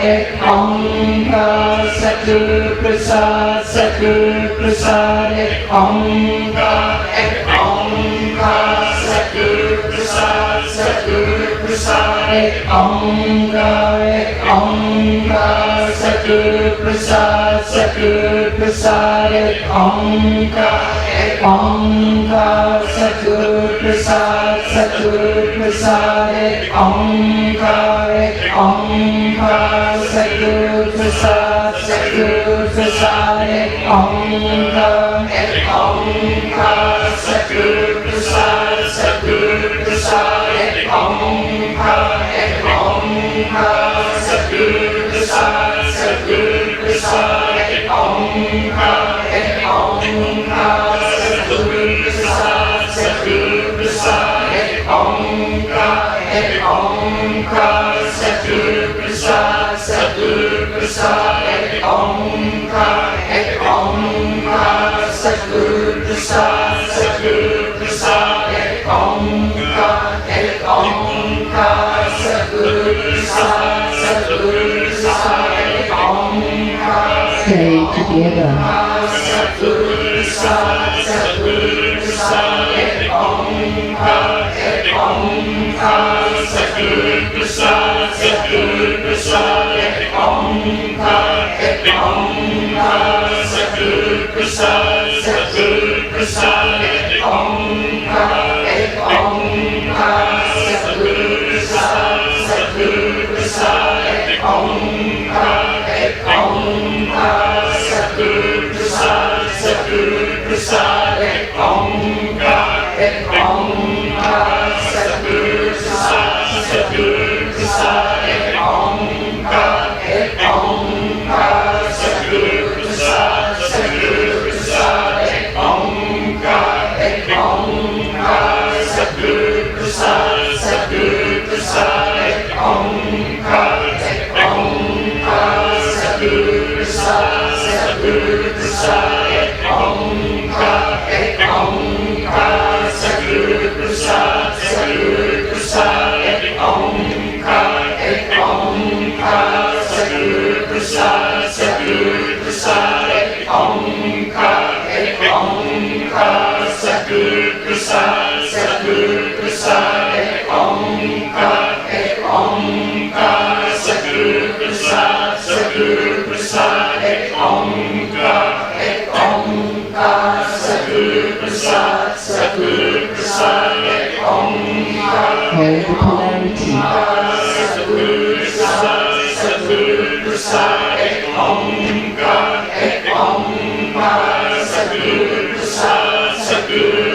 Ek Omkar Satguru Prasad, Satguru Prasad, Ek Omkar Satguru Prasad, Satguru Prasad, Ek Omkar Satguru Prasad, Satguru Prasad, Ek Omkar Satguru Prasad, Satguru Prasad, Ek Omkar Satguru Prasad, Satguru Prasad, Ek Omkar Satguru Prasad, Satguru Prasad, Ek Omkar Satguru Prasad, Satguru Prasad, Ek Omkar Satguru Prasad, Satguru Prasad, Ek Omkar Satguru Prasad, Satguru Prasad, Ek Omkar. Stay together. Satguru Prasad, Satguru Prasad, Ek Omkar Satguru Prasad, Satguru Prasad, Ek Omkar Satguru Prasad, Satguru Prasad, Ek Omkar Satguru Prasad, Satguru Prasad, Ek Omkar Satguru Prasad, Satguru Prasad, Ek Omkar Satguru Prasad, Satguru Prasad, Ek Omkar Satguru Prasad, Satguru Prasad, Ek Omkar Satguru Prasad, Satguru Prasad, Ek Omkar Satguru Prasad, Satguru Prasad, Ek Omkar Satguru Prasad, Satguru Prasad, Ek Omkar Satguru Prasad, Satguru Prasad, Ek Omkar Satguru Prasad, Satguru Prasad, Ek Omkar Satguru Prasad, Satguru Prasad, Ek Omkar Satguru Prasad, Satguru Prasad, Ek Omkar. Hold the polarity. Satguru Prasad, Satguru Prasad, Ek Omkar Satguru Prasad, Satguru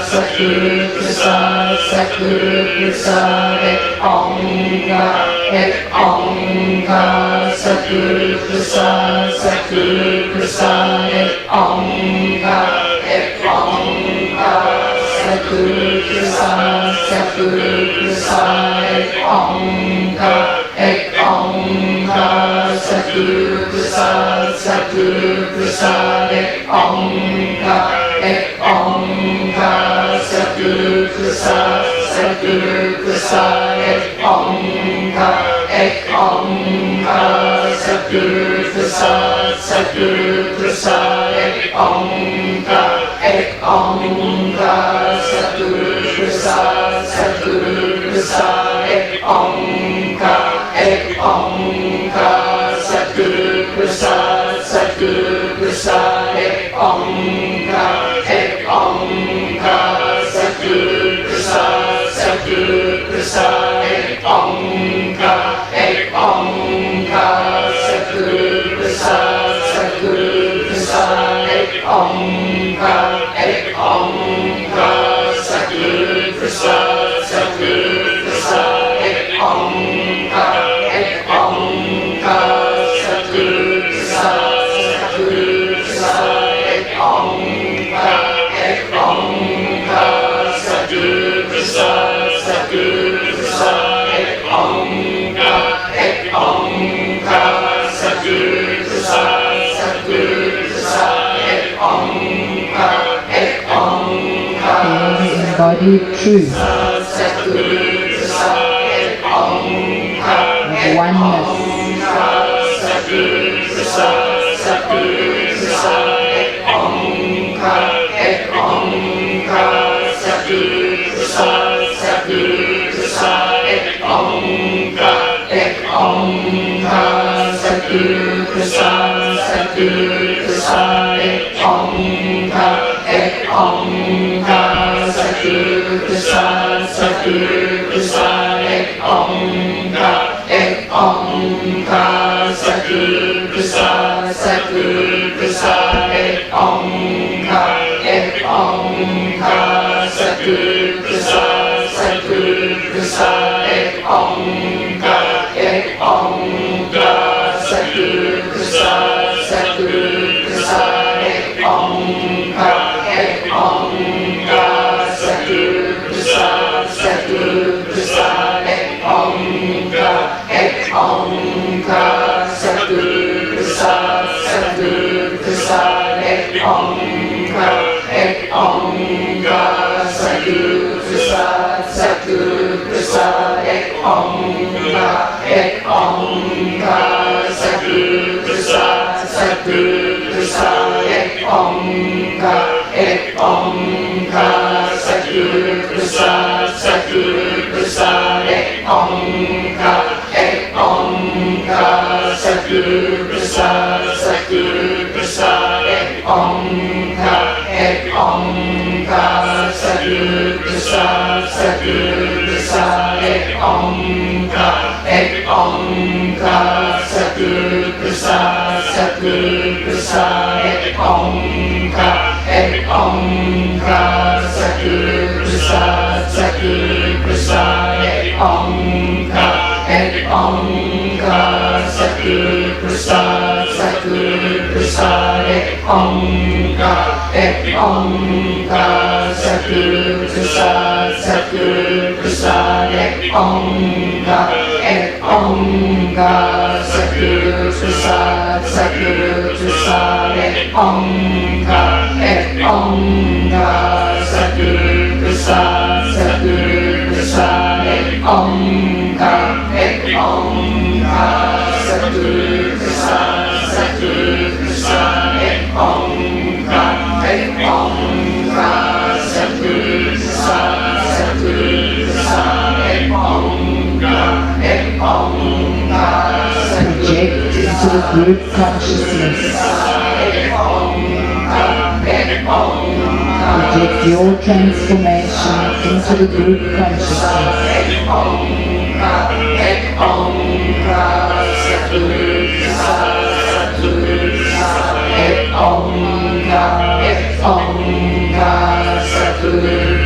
Satguru Prasad, Satguru Prasad, Ek Omkar, Ek Omkar, Satguru Prasad, Satguru Prasad, Ek Omkar, Ek Omkar, Satguru Prasad, Satguru Prasad, Ek Omkar, Ek Omkar, Satguru Prasad, Satguru Prasad, Ek Omkar, Ek Omkar, Satguru Prasad, Satguru Prasad, Ek Omkar, Ek Omkar, Satguru Prasad, Satguru Prasad, Ek Omkar, Ek Omkar, Satguru Prasad, Satguru Prasad, Ek Omkar, Ek Omkar, Satguru Prasad, Satguru Prasad, Ek Omkar, Ek Omkar, Satguru Prasad, Satguru Prasad, Ek Omkar, Ek Omkar, Satguru Prasad, Satguru Prasad, Ek Omkar, Ek Omkar, Satguru Prasad, Satguru Prasad, Ek Omkar, Ek Omkar, Satguru Prasad, Satguru Prasad, Ek Omkar, Ek Omkar, Satguru Prasad, Satguru Prasad, Ek Omkar, Ek Omkar, Satguru Prasad, Satguru Prasad, Ek Omkar, Ek Omkar,
the embodied truth
Satguru Prasad, Ek Omkar,
of oneness,
Satguru Prasad, Satguru Prasad, Ek Omkar, Ek Omkar, Satguru Prasad, Satguru Prasad, Ek Omkar, Ek Omkar, Satguru Prasad, Satguru Prasad, Ek Omkar, Ek Omkar, Satguru Prasad, Satguru Prasad, Ek Omkar, Ek Omkar, Satguru Prasad, Satguru Prasad, Ek Omkar, Ek Omkar, Satguru Prasad, Satguru Prasad, Ek Omkar, Ek Omkar, Satguru Prasad, Satguru Prasad, Ek Omkar, Ek Omkar, Satguru Prasad, Satguru Prasad, Ek Omkar, Ek Omkar, Satguru Prasad, Satguru Prasad, Ek Omkar, Ek Omkar, Satguru Prasad, Satguru Prasad, Ek Omkar, Ek Omkar, Satguru Prasad, Satguru Prasad, Ek Omkar, Ek Omkar, Satguru Prasad, Satguru Prasad, Ek Omkar, Ek Omkar, Satguru Prasad, Satguru Prasad, Ek Omkar, Ek Omkar, Satguru Prasad, Satguru Prasad, Ek Omkar, Ek Omkar, Satguru Prasad, Satguru Prasad, Ek Omkar, Ek Omkar, Satguru Prasad, Satguru Prasad, Ek Omkar, Ek Omkar, Satguru Prasad, Satguru Prasad, Ek Omkar, Ek Omkar, Satguru Prasad, Satguru Prasad, Ek Omkar, Ek Omkar, Satguru Prasad, Satguru Prasad, Ek Omkar, Ek Omkar, Satguru Prasad, Satguru Prasad, Ek Omkar, Ek Omkar, Satguru Prasad, Satguru Prasad, Ek Omkar, Ek Omkar, Satguru Prasad, Satguru Prasad, Ek Omkar, Ek Omkar,
project into the group consciousness, project your transformation into the group consciousness.
Om Ga, Om Ga, Satguru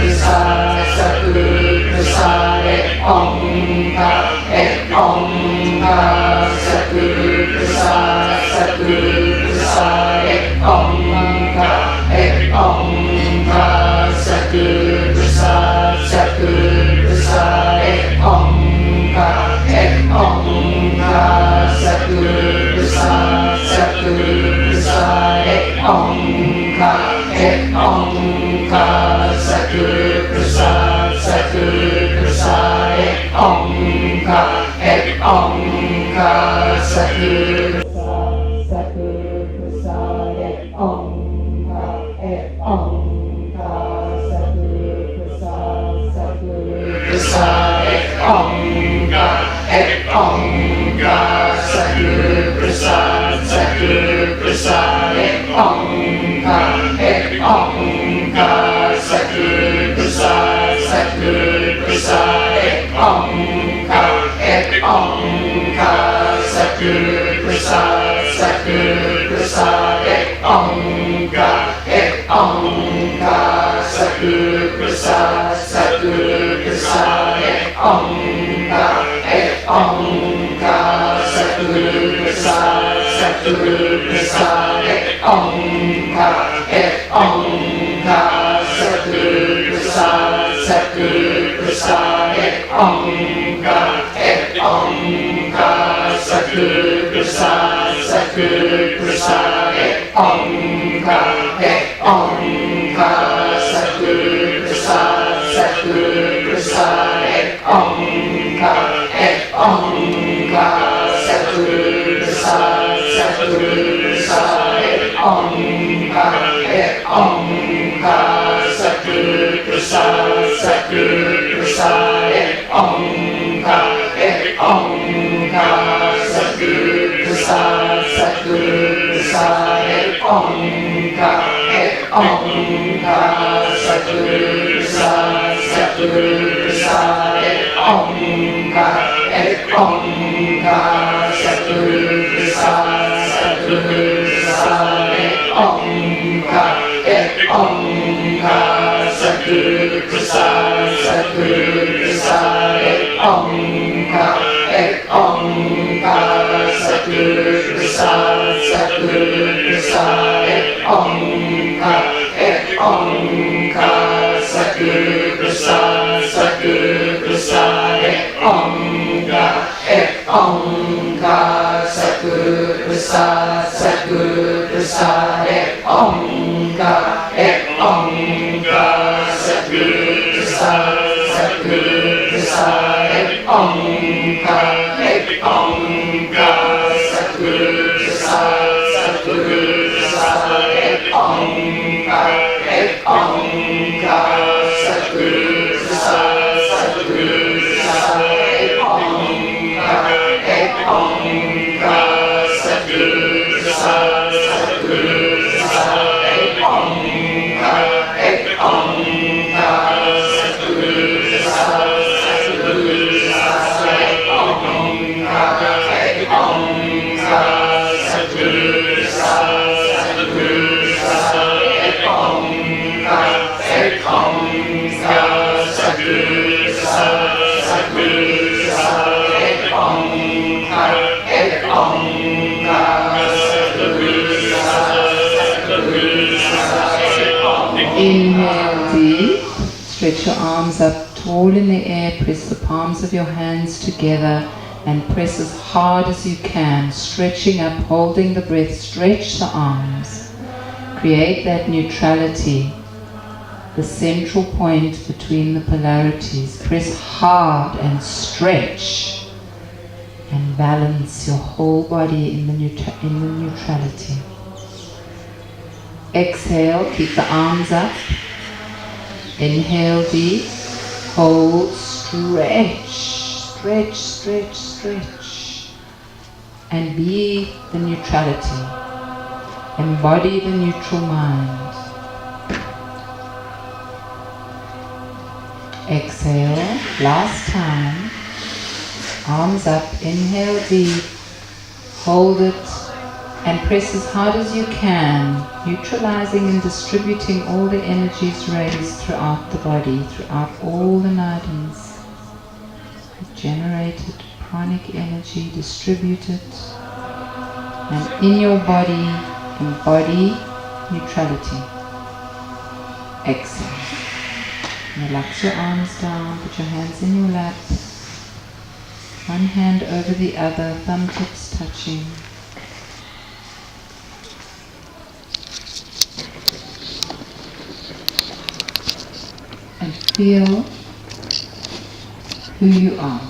Inhale deep, stretch your arms up tall in the air, press the palms of your hands together and press as hard as you can, stretching up, holding the breath, stretch the arms. Create that neutrality, the central point between the polarities. Press hard and stretch and balance your whole body in the neutrality. Exhale, keep the arms up. Inhale deep, hold, stretch, stretch, stretch, stretch. And be the neutrality. Embody the neutral mind. Exhale, last time. Arms up, inhale deep, hold it, and press as hard as you can, neutralizing and distributing all the energies raised throughout the body, throughout all the nadis. Generated pranic energy, distribute it, and in your body, embody neutrality. Exhale. Relax your arms down, put your hands in your lap. One hand over the other, thumb tips touching. And feel who you are.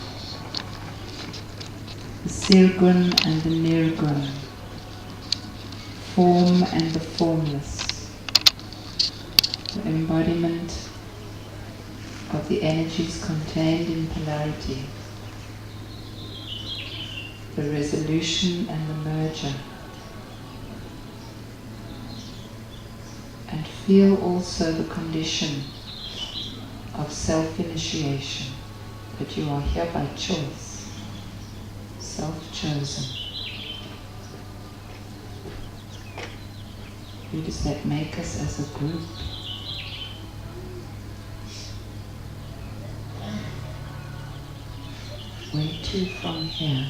The Sirgun and the Nirgun. Form and the formless. The embodiment of the energies contained in polarity. The resolution and the merger. And feel also the condition of self-initiation, that you are here by choice, self-chosen. Who does that make us as a group? Where to from here?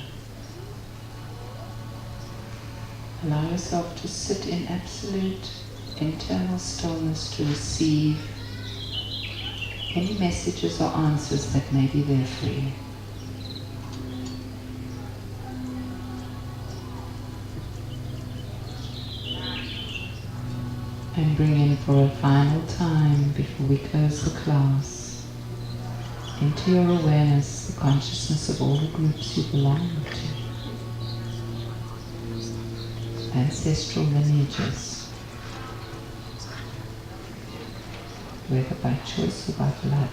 Allow yourself to sit in absolute internal stillness to receive any messages or answers that may be there for you. And bring in for a final time before we close the class into your awareness the consciousness of all the groups you belong to. Ancestral lineages, whether by choice or by blood.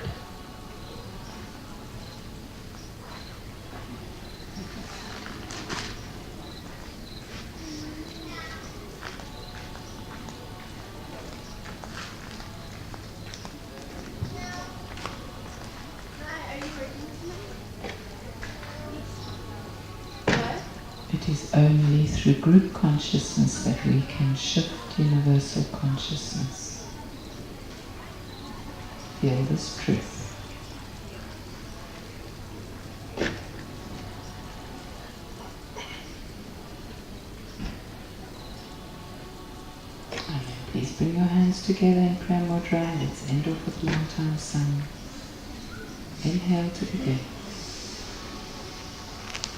It is only through group consciousness that we can shift universal consciousness. Feel this truth. And please bring your hands together in prayer mudra. Let's end off with long time sun. Inhale to begin.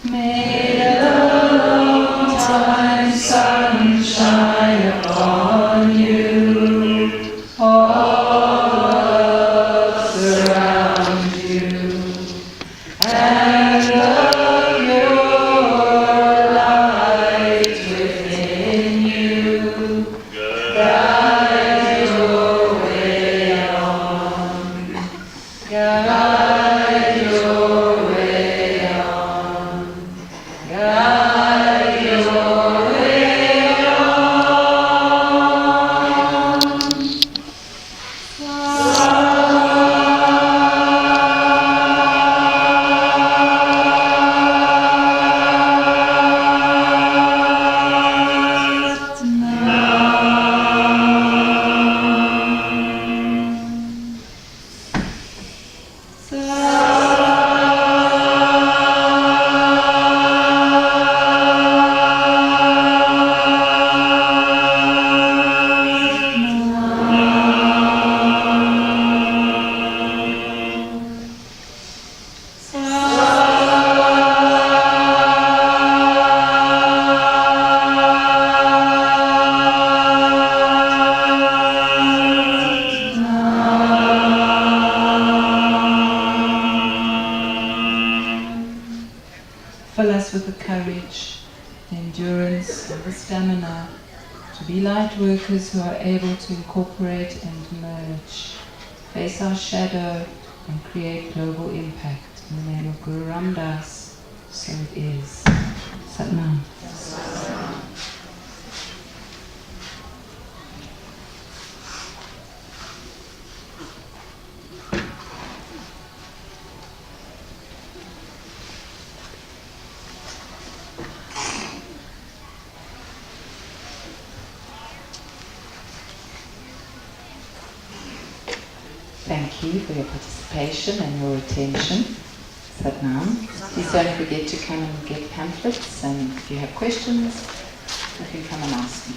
May the long time sun shine upon you, all surround you, and the pure light within you guide your way on, guide your way on, guide your way on. Fill us with the courage, the endurance, and the stamina to be light workers who are able to incorporate and merge, face our shadow, and create global impact. In the name of Guru Ram Das, so it is. Satnam. Thank you for your participation and your attention. Satnam. Please don't forget to come and get pamphlets, and if you have questions, you can come and ask me.